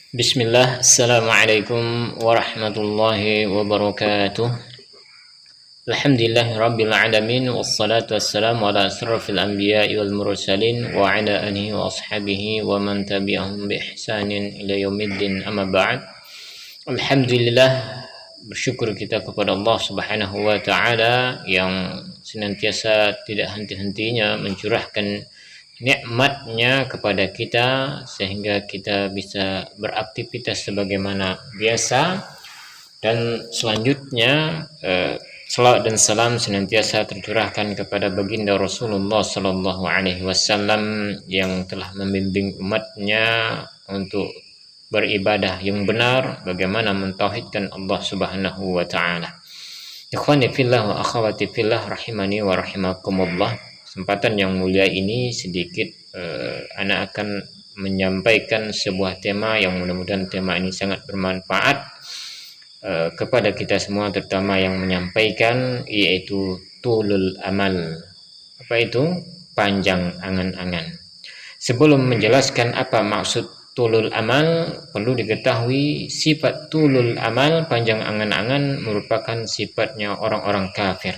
Bismillah, Assalamualaikum warahmatullahi wabarakatuh. Alhamdulillahi rabbil alamin, wassalatu wassalamu ala asrafil anbiya'i wal mursalin wa ala alihi wa ashabihi wa man tabi'ahum bi ihsanin ila yaumiddin, amma ba'd. Alhamdulillah, bersyukur kita kepada Allah Subhanahu wa taala yang senantiasa tidak henti-hentinya mencurahkan nikmatnya kepada kita sehingga kita bisa beraktivitas sebagaimana biasa. Dan selanjutnya selawat dan salam senantiasa tercurahkan kepada baginda Rasulullah Sallallahu Alaihi Wasallam yang telah membimbing umatnya untuk beribadah yang benar, bagaimana mentauhidkan Allah Subhanahu wa taala. Ikhwani fillah wa akhwati fillah rahimani wa rahimakumullah. Kesempatan yang mulia ini sedikit anak akan menyampaikan sebuah tema yang mudah-mudahan tema ini sangat bermanfaat kepada kita semua, terutama yang menyampaikan, yaitu tulul amal. Apa itu? Panjang angan-angan. Sebelum menjelaskan apa maksud tulul amal, perlu diketahui sifat tulul amal, panjang angan-angan, merupakan sifatnya orang-orang kafir.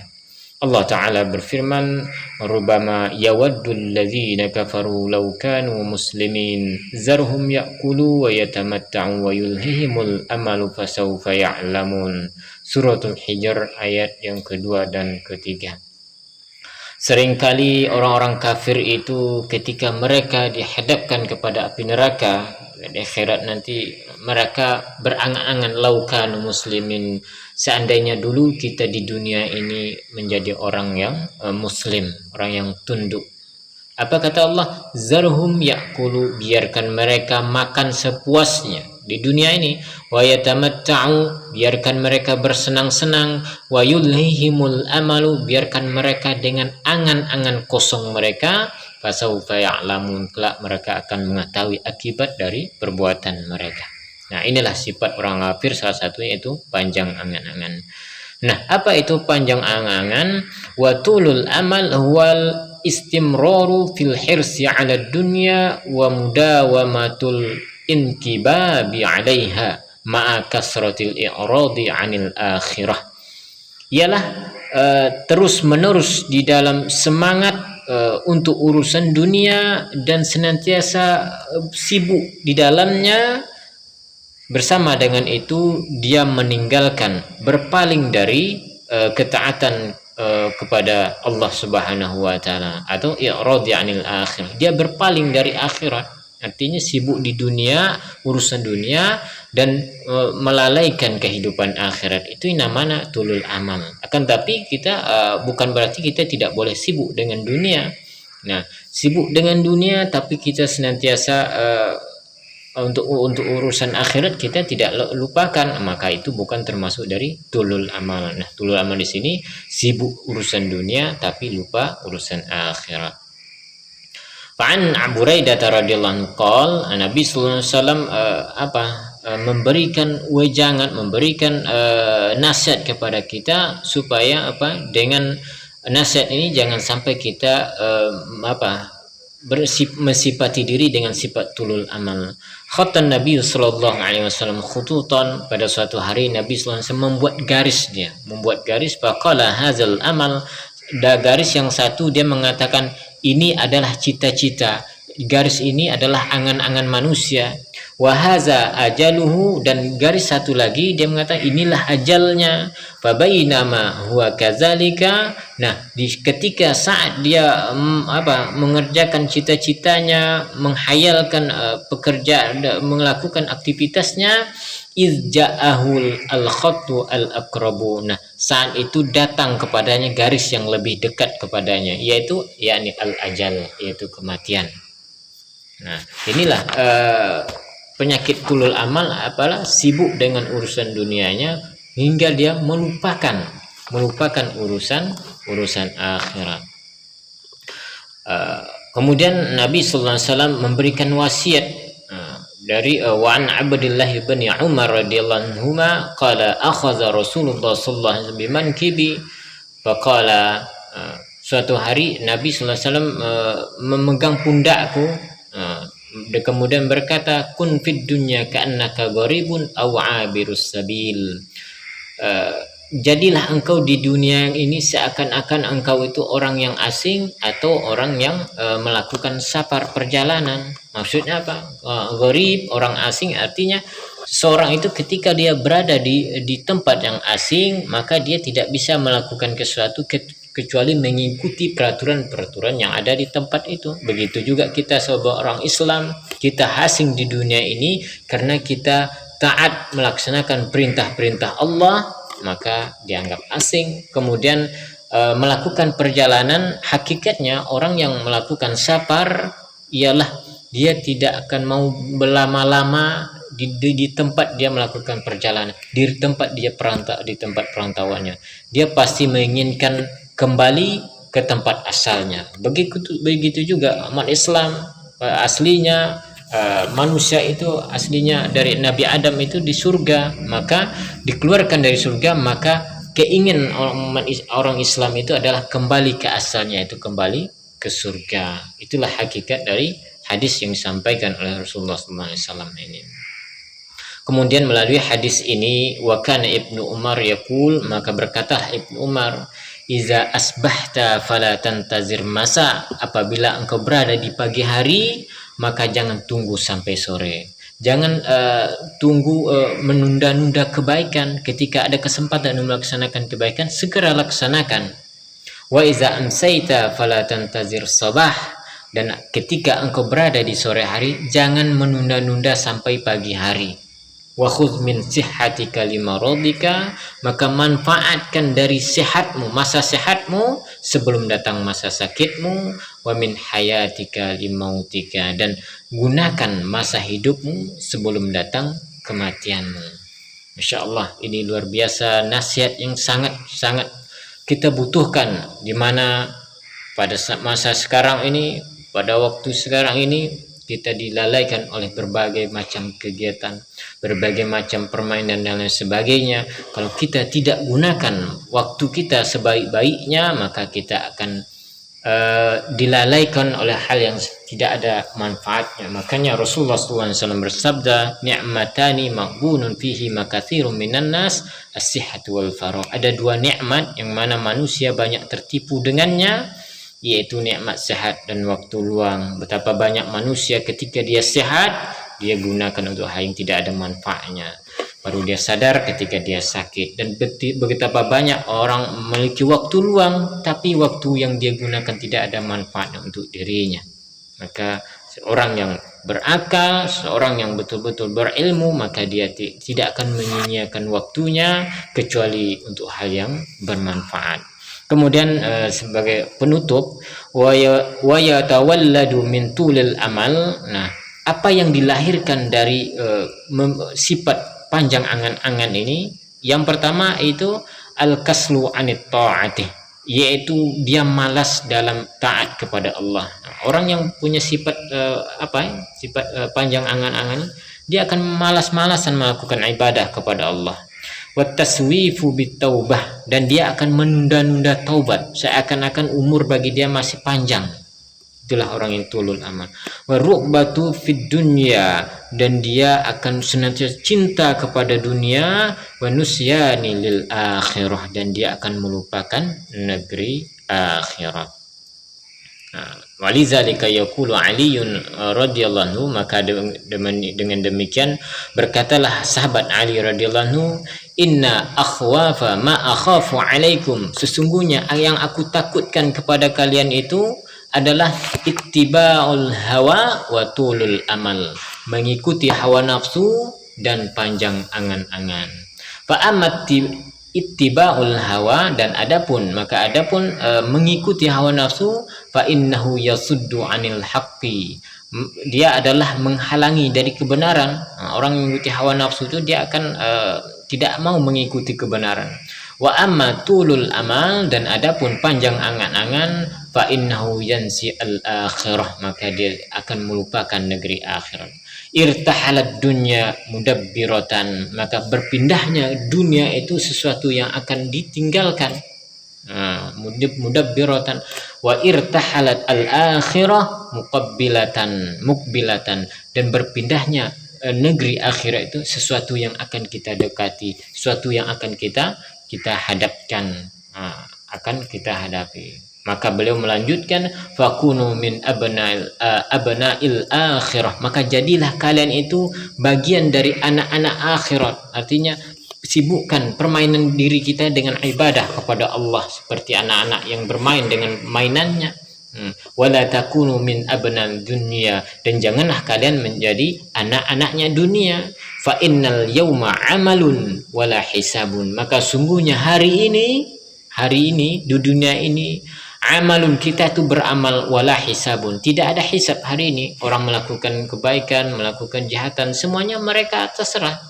Allah Ta'ala berfirman, Rubama yawaddul ladzina kafaru law kanu muslimin zarhum ya'kulu wa yatamatta'u wa yulhihimul amalu fasawfa ya'lamun. Suratul Hijr ayat yang kedua dan ketiga. Seringkali orang-orang kafir itu ketika mereka dihadapkan kepada api neraka di akhirat nanti, mereka berangan-angan laukan muslimin, seandainya dulu kita di dunia ini menjadi orang yang muslim, orang yang tunduk. Apa kata Allah? Zarhum ya'kulu, biarkan mereka makan sepuasnya di dunia ini, wa yatamatta'u, biarkan mereka bersenang-senang, wa yulhihimul amalu, biarkan mereka dengan angan-angan kosong mereka, fasawfa ya'lamun, kelak mereka akan mengetahui akibat dari perbuatan mereka. Nah, inilah sifat orang kafir, salah satunya itu panjang angan-angan. Nah, apa itu panjang angan-angan? Wa tulul amal huwal istimraru fil hirsi 'ala dunya wa mudawamatul inkibabi 'alaiha ma'a kasratil i'radi 'anil akhirah. Ialah terus menerus di dalam semangat untuk urusan dunia dan senantiasa sibuk di dalamnya. Bersama dengan itu dia meninggalkan, berpaling dari ketaatan kepada Allah Subhanahu wa taala, atau i'radi 'anil akhirah. Dia berpaling dari akhirat, artinya sibuk di dunia, urusan dunia, dan melalaikan kehidupan akhirat. Itu namanya tulul amal. Akan tapi kita bukan berarti kita tidak boleh sibuk dengan dunia. Nah, sibuk dengan dunia tapi kita senantiasa untuk urusan akhirat kita tidak lupakan, maka itu bukan termasuk dari tulul amal. Nah, tulul amal di sini sibuk urusan dunia tapi lupa urusan akhirat. Fa'an Abu Buraidah radhiyallahu anhu qol, Nabi sallallahu alaihi wasallam memberikan wejangan, memberikan nasihat kepada kita supaya dengan nasihat ini jangan sampai kita mensifati diri dengan sifat tulul amal. Khatan Nabi sallallahu alaihi wasallam khututan, pada suatu hari Nabi sallallahu alaihi wasallam membuat garis, faqala hadzal amal, garis yang satu dia mengatakan ini adalah cita-cita, garis ini adalah angan-angan manusia. Wa hadza ajaluhu, dan garis satu lagi dia mengatakan inilah ajalnya. Fa bainama huwa kadzalika, nah ketika saat dia mengerjakan cita-citanya, menghayalkan pekerjaan, melakukan aktivitasnya, izja'ahul al-khattu al-aqrabu, nah saat itu datang kepadanya garis yang lebih dekat kepadanya, yaitu yakni al-ajal, yaitu kematian. Nah, inilah penyakit tulul amal, apalah sibuk dengan urusan dunianya hingga dia melupakan urusan akhirat. Kemudian Nabi sallallahu alaihi wasallam memberikan wasiat dari Wa'an Abdullah bin Umar radhiyallahu anhu qala akhadha Rasulullah sallallahu alaihi wasallam bimankibi faqala, suatu hari Nabi sallallahu alaihi wasallam memegang pundakku, Kemudian berkata, kun fid dunya ka'annaka gharibun aw 'abirus sabil. Jadilah engkau di dunia ini seakan-akan engkau itu orang yang asing atau orang yang melakukan safar perjalanan. Maksudnya apa? Gharib, orang asing, artinya seorang itu ketika dia berada di tempat yang asing, maka dia tidak bisa melakukan sesuatu kecuali mengikuti peraturan-peraturan yang ada di tempat itu. Begitu juga kita sebagai orang Islam, kita asing di dunia ini karena kita taat melaksanakan perintah-perintah Allah, maka dianggap asing. Kemudian melakukan perjalanan, hakikatnya orang yang melakukan safar ialah dia tidak akan mau berlama-lama di tempat dia melakukan perjalanan, di tempat dia di tempat perantauannya. Dia pasti menginginkan kembali ke tempat asalnya. Begitu juga umat Islam, aslinya manusia itu aslinya dari Nabi Adam itu di surga, maka dikeluarkan dari surga, maka keinginan orang Islam itu adalah kembali ke asalnya, itu kembali ke surga. Itulah hakikat dari hadis yang disampaikan oleh Rasulullah SAW ini. Kemudian melalui hadis ini, wa kana Ibnu Umar yaqul, maka berkatalah Ibnu Umar, iza asbahta fala tantazir masa, apabila engkau berada di pagi hari, maka jangan tunggu sampai sore. Jangan tunggu menunda-nunda kebaikan. Ketika ada kesempatan melaksanakan kebaikan, segera laksanakan. Wa iza amsayta fala tantazir sabah, dan ketika engkau berada di sore hari, jangan menunda-nunda sampai pagi hari. Wa khudh min sihhatika limaradika, maka manfaatkan dari sehatmu, masa sehatmu sebelum datang masa sakitmu. Wa min hayatika limautika, dan gunakan masa hidupmu sebelum datang kematianmu. Masya Allah, ini luar biasa nasihat yang sangat kita butuhkan, di mana pada masa sekarang ini, pada waktu sekarang ini, kita dilalaikan oleh berbagai macam kegiatan, berbagai macam permainan dan lain sebagainya. Kalau kita tidak gunakan waktu kita sebaik-baiknya, maka kita akan dilalaikan oleh hal yang tidak ada manfaatnya. Makanya Rasulullah SAW bersabda, ni'matani maghbunun fihi makathirun minan nas, as-sihhatu wal faragh. Ada dua nikmat yang mana manusia banyak tertipu dengannya, yaitu nikmat sehat dan waktu luang. Betapa banyak manusia ketika dia sehat, dia gunakan untuk hal yang tidak ada manfaatnya. Baru dia sadar ketika dia sakit. Dan betapa banyak orang memiliki waktu luang, tapi waktu yang dia gunakan tidak ada manfaatnya untuk dirinya. Maka seorang yang berakal, seorang yang betul-betul berilmu, maka dia tidak akan menyia-nyiakan waktunya kecuali untuk hal yang bermanfaat. Kemudian sebagai penutup, wa yatawalladu min tulil amal. Nah, apa yang dilahirkan dari sifat panjang angan-angan ini? Yang pertama itu al-kaslu anit ta'ati, yaitu dia malas dalam taat kepada Allah. Nah, orang yang punya sifat sifat panjang angan-angan, dia akan malas-malasan melakukan ibadah kepada Allah. Wataswifu bitaubah, dan dia akan menunda-nunda taubat, seakan-akan umur bagi dia masih panjang. Itulah orang yang tulul amal. Warughbatu fid dunya, dan dia akan senantiasa cinta kepada dunia. Wa nusyani lil akhirah, dan dia akan melupakan negeri akhirat. Walizalika yaqulu Aliun radhiyallahu anhu, maka dengan demikian berkatalah sahabat Ali radhiyallahu anhu, inna akhwafa ma akhafu alaikum, sesungguhnya yang aku takutkan kepada kalian itu adalah ittiba'ul hawa wa tulul amal, mengikuti hawa nafsu dan panjang angan-angan. Fa amat ittiba'ul hawa, dan adapun mengikuti hawa nafsu, fa innahu yasuddu 'anil haqqi, dia adalah menghalangi dari kebenaran. Orang yang mengikuti hawa nafsu itu dia akan tidak mau mengikuti kebenaran. Wa amma tulul amal, dan adapun panjang angan-angan, fa innahu yansi al-akhirah, maka dia akan melupakan negeri akhirat. Irtahalat dunya mudabbiratan, maka berpindahnya dunia itu sesuatu yang akan ditinggalkan. mudabbiratan wa irtahalat al-akhirah mukbilatan, dan berpindahnya negeri akhirat itu sesuatu yang akan kita dekati, sesuatu yang akan kita hadapkan, akan kita hadapi. Maka beliau melanjutkan, fakunu min abna'il akhirah, maka jadilah kalian itu bagian dari anak-anak akhirat. Artinya sibukkan permainan diri kita dengan ibadah kepada Allah seperti anak-anak yang bermain dengan mainannya. Wala takunu min abnal dunya, dan janganlah kalian menjadi anak-anaknya dunia. Fa innal yauma amalun wala hisabun, maka sungguhnya hari ini di dunia ini amalun, kita itu beramal, wala hisabun, tidak ada hisab hari ini. Orang melakukan kebaikan, melakukan kejahatan, semuanya mereka terserah.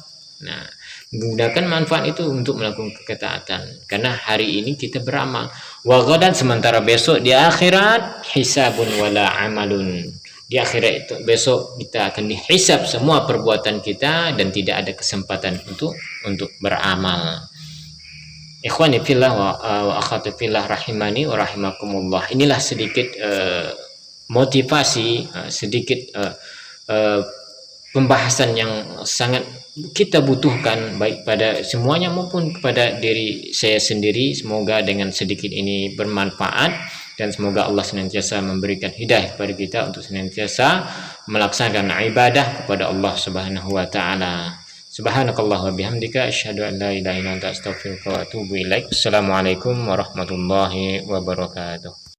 Nah, gunakan manfaat itu untuk melakukan ketaatan, karena hari ini kita beramal. Wa ghadan, sementara besok di akhirat hisabun wala amalun, di akhirat itu besok kita akan dihisab semua perbuatan kita dan tidak ada kesempatan untuk beramal. Ikhwani fillah wa akhwati fillah rahimani wa rahimakumullah. Inilah sedikit motivasi, sedikit pembahasan yang sangat kita butuhkan, baik pada semuanya maupun kepada diri saya sendiri. Semoga dengan sedikit ini bermanfaat, dan semoga Allah senantiasa memberikan hidayah kepada kita untuk senantiasa melaksanakan ibadah kepada Allah Subhanahu wa taala. Subhanakallah wa bihamdika asyhadu an la ilaha illa anta astaghfiruka wa atubu ilaik. Assalamualaikum warahmatullahi wabarakatuh.